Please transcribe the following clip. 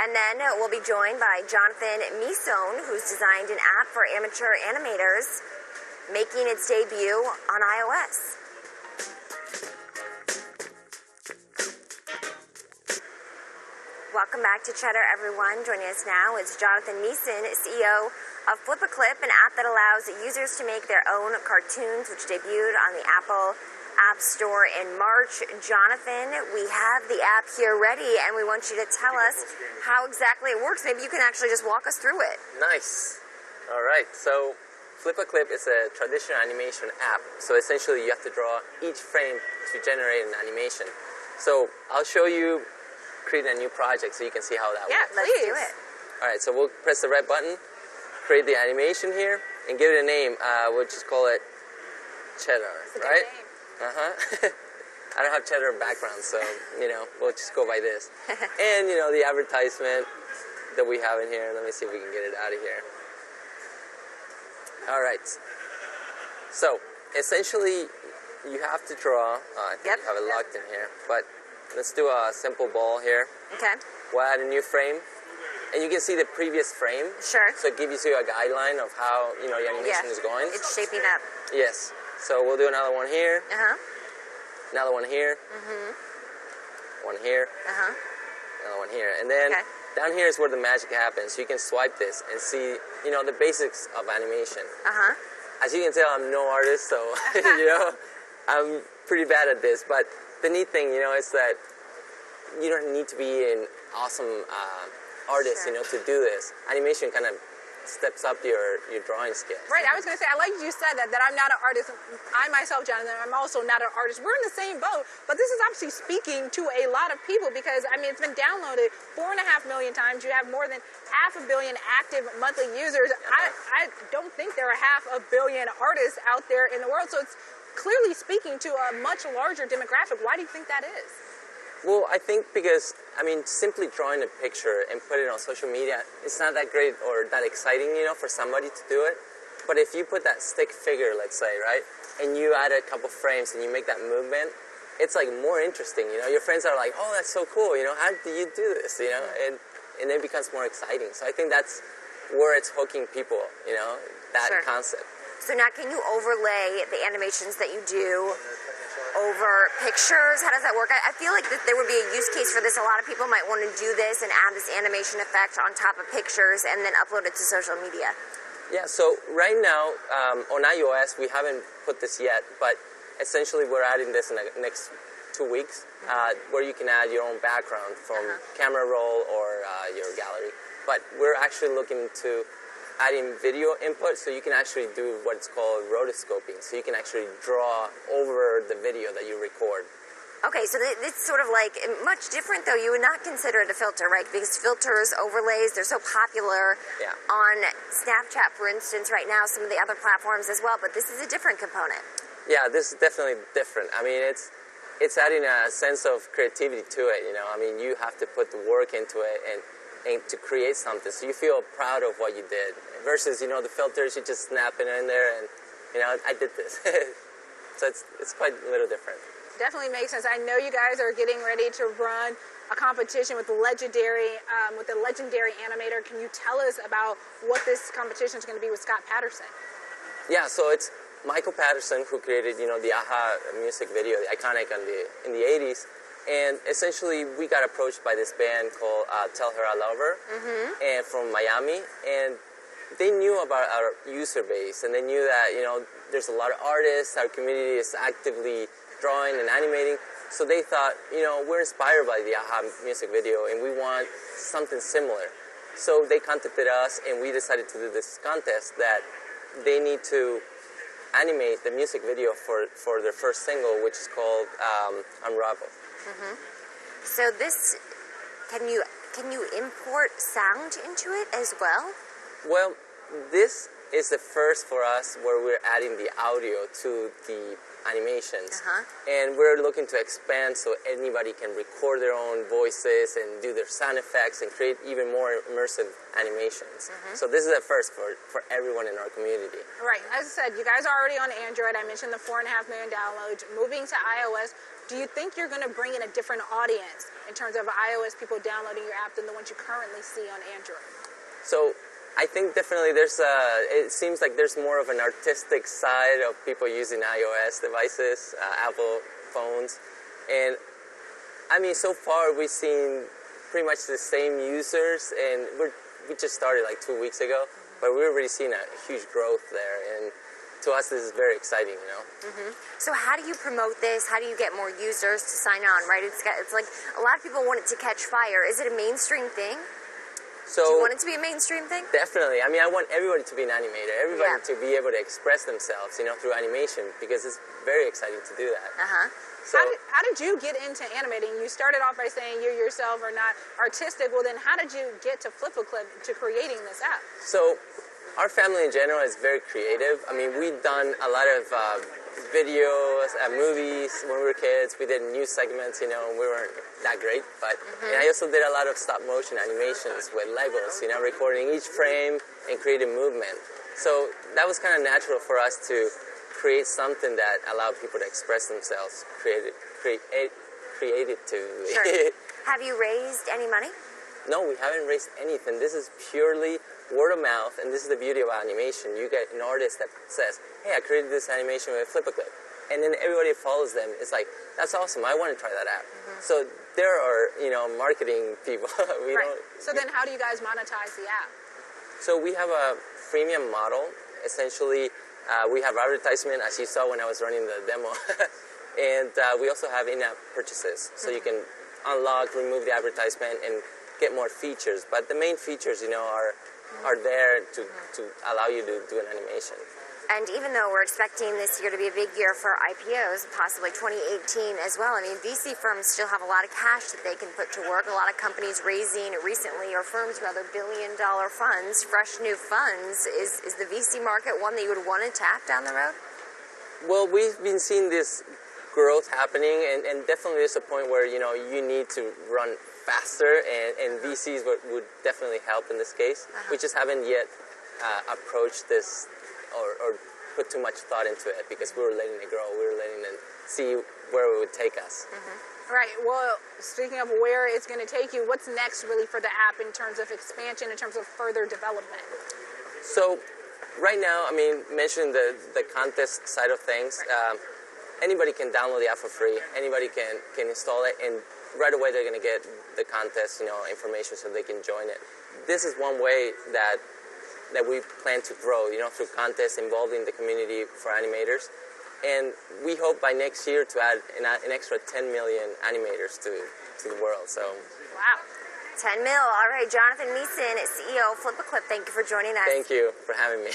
And then we'll be joined by Jonathan Meson, who's designed an app for amateur animators, making its debut on iOS. Welcome back to Cheddar, everyone. Joining us now is Jonathan Meson, CEO of FlipaClip, an app that allows users to make their own cartoons, which debuted on the Apple App Store in March. Jonathan, we have the app here ready, and we want you to tell us how exactly it works. Maybe you can actually just walk us through it. Nice. All right. So FlipaClip is a traditional animation app. So essentially, you have to draw each frame to generate an animation. So I'll show you create a new project so you can see how that works. Yeah, let's do it. All right, so we'll press the red button, create the animation here, and give it a name. We'll just call it Cheddar, right? I don't have Cheddar background, so, we'll just go by this. And, the advertisement that we have in here. Let me see if we can get it out of here. All right. So, essentially, you have to draw. I think you have it locked in here, but let's do a simple ball here. Okay. We'll add a new frame. And you can see the previous frame. Sure. So it gives you a guideline of how, your animation is going. It's shaping up. Yes. So we'll do another one here. Uh-huh. Another one here. One here. Uh-huh. Another one here. And then down here is where the magic happens. You can swipe this and see, the basics of animation. Uh-huh. As you can tell, I'm no artist, so, I'm pretty bad at this. But the neat thing, is that you don't need to be an awesome artist, to do this. Animation kind of steps up your drawing skills. Right, I was going to say, I like you said that I'm not an artist. I myself, Jonathan, I'm also not an artist. We're in the same boat, but this is obviously speaking to a lot of people because, it's been downloaded 4.5 million times. You have more than 500 million active monthly users. I don't think there are 500 million artists out there in the world, so it's clearly speaking to a much larger demographic. Why do you think that is? Well, I think because, simply drawing a picture and put it on social media, it's not that great or that exciting, for somebody to do it. But if you put that stick figure, let's say, right, and you add a couple frames and you make that movement, it's like more interesting, Your friends are like, oh, that's so cool, how do you do this, and it becomes more exciting. So I think that's where it's hooking people, that concept. So now can you overlay the animations that you do over pictures? How does that work? I feel like there would be a use case for this. A lot of people might want to do this and add this animation effect on top of pictures and then upload it to social media. Yeah, so right now on iOS, we haven't put this yet, but essentially we're adding this in the next 2 weeks where you can add your own background from camera roll or your gallery. But we're actually looking to adding video input, so you can actually do what's called rotoscoping. So you can actually draw over the video that you record. Okay, so it's sort of like much different, though. You would not consider it a filter, right? Because filters, overlays, they're so popular on Snapchat, for instance, right now, some of the other platforms as well, but this is a different component. Yeah, this is definitely different. It's adding a sense of creativity to it, you have to put the work into it and to create something, so you feel proud of what you did. Versus, the filters, you just snap it in there and, I did this. So it's quite a little different. Definitely makes sense. I know you guys are getting ready to run a competition with the legendary animator. Can you tell us about what this competition is going to be with Scott Patterson? Yeah, so it's Michael Patterson who created, the Aha music video, the iconic in the 80s. And essentially, we got approached by this band called Tell Her I Love Her, and from Miami, and they knew about our user base, and they knew that, there's a lot of artists, our community is actively drawing and animating, so they thought, we're inspired by the Aha music video, and we want something similar. So they contacted us, and we decided to do this contest that they need to animate the music video for their first single, which is called Unravel. So this, can you import sound into it as well? Well, this is the first for us where we're adding the audio to the animations. And we're looking to expand so anybody can record their own voices and do their sound effects and create even more immersive animations. So this is the first for everyone in our community. Right. As I said, you guys are already on Android. I mentioned the 4.5 million downloads. Moving to iOS, do you think you're going to bring in a different audience in terms of iOS people downloading your app than the ones you currently see on Android? So I think definitely it seems like there's more of an artistic side of people using iOS devices, Apple phones. And I mean, so far we've seen pretty much the same users, and we just started like 2 weeks ago, but we're already seeing a huge growth there. And to us, this is very exciting, you know? So how do you promote this? How do you get more users to sign on, right? It's like a lot of people want it to catch fire. Is it a mainstream thing? So Do you want it to be a mainstream thing? Definitely. I mean, I want everybody to be an animator, everybody to be able to express themselves, you know, through animation, because it's very exciting to do that. So, how did you get into animating? You started off by saying you yourself are not artistic. Well, then how did you get to FlipaClip, to creating this app? So our family in general is very creative. I mean, we've done a lot of videos, movies when we were kids. We did news segments, you know, we weren't that great. But and I also did a lot of stop motion animations with Legos, you know, recording each frame and creating movement. So that was kind of natural for us to create something that allowed people to express themselves creatively. Sure. Have you raised any money? No, we haven't raised anything. This is purely word of mouth, and this is the beauty of animation. You get an artist that says, hey, I created this animation with FlipaClip. And then everybody follows them. It's like, that's awesome. I want to try that out. So there are, you know, marketing people. So then how do you guys monetize the app? So we have a freemium model. Essentially, we have advertisement, as you saw when I was running the demo. And we also have in-app purchases. So you can unlock, remove the advertisement, and get more features. But the main features, you know, are there to allow you to do an animation. And even though we're expecting this year to be a big year for IPOs, possibly 2018 as well, I mean, VC firms still have a lot of cash that they can put to work. A lot of companies raising recently, or firms rather, billion-dollar funds, fresh new funds. Is the VC market one that you would want to tap down the road? Well, we've been seeing this growth happening, and definitely there's a point where, you know, you need to run faster, and VCs would definitely help in this case. We just haven't yet approached this or put too much thought into it, because we were letting it grow. We were letting it see where it would take us. Right. Well, speaking of where it's going to take you, what's next really for the app in terms of expansion, in terms of further development? So right now, I mean, mentioning the contest side of things, anybody can download the app for free. Anybody can install it, and right away they're going to get the contest, you know, information so they can join it. This is one way that we plan to grow, you know, through contests involving the community for animators. And we hope by next year to add an extra 10 million animators to the world. So. Wow. 10 mil. All right, Jonathan Meson, CEO of FlipaClip, thank you for joining us. Thank you for having me.